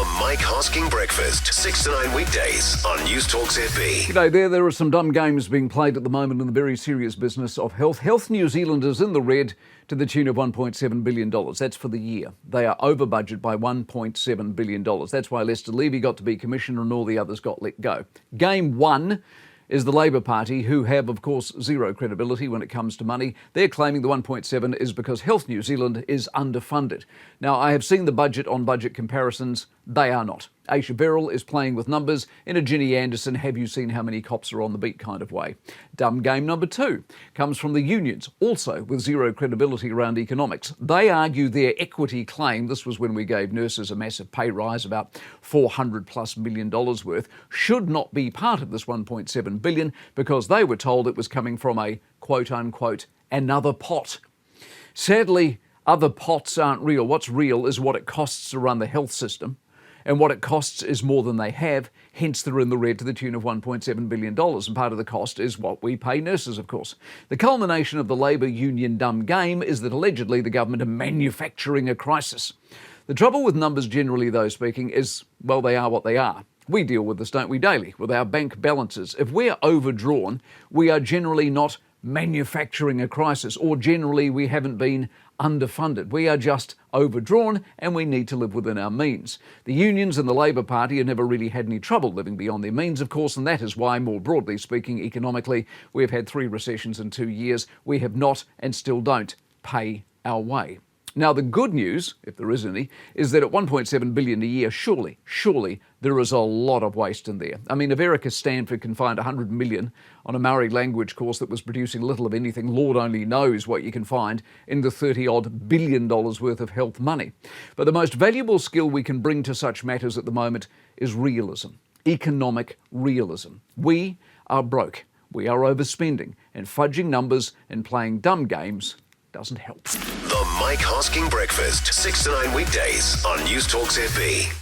The Mike Hosking Breakfast, 6 to 9 weekdays on Newstalk ZB. G'day there are some dumb games being played at the moment in the very serious business of health. Health New Zealand is in the red to the tune of $1.7 billion. That's for the year. They are over budget by $1.7 billion. That's why Lester Levy got to be commissioner and all the others got let go. Game one is the Labor Party, who have, of course, zero credibility when it comes to money. They're claiming the 1.7 is because Health New Zealand is underfunded. Now, I have seen the budget on budget comparisons. They are not. Aisha Beryl is playing with numbers in a Ginny Anderson, have you seen how many cops are on the beat kind of way. Dumb game number two comes from the unions, also with zero credibility around economics. They argue their equity claim, this was when we gave nurses a massive pay rise, about $400+ million worth, should not be part of this $1.7 billion because they were told it was coming from a quote-unquote another pot. Sadly, other pots aren't real. What's real is what it costs to run the health system. And what it costs is more than they have, hence they're in the red to the tune of $1.7 billion. And part of the cost is what we pay nurses, of course. The culmination of the Labor union dumb game is that allegedly the government are manufacturing a crisis. The trouble with numbers generally, though, speaking, is, well, they are what they are. We deal with this, don't we, daily, with our bank balances. If we're overdrawn, we are generally not manufacturing a crisis, or generally we haven't been underfunded. We are just overdrawn and we need to live within our means. The unions and the Labor Party have never really had any trouble living beyond their means, of course, and that is why, more broadly speaking, economically, we have had 3 recessions in 2 years. We have not and still don't pay our way. Now, the good news, if there is any, is that at $1.7 billion a year, surely there is a lot of waste in there. I mean, if Erica Stanford can find $100 million on a Maori language course that was producing little of anything, Lord only knows what you can find in the $30-odd billion worth of health money. But the most valuable skill we can bring to such matters at the moment is realism, economic realism. We are broke, we are overspending, and fudging numbers and playing dumb games doesn't help. The Mike Hosking Breakfast, 6 to 9 weekdays on Newstalk ZB.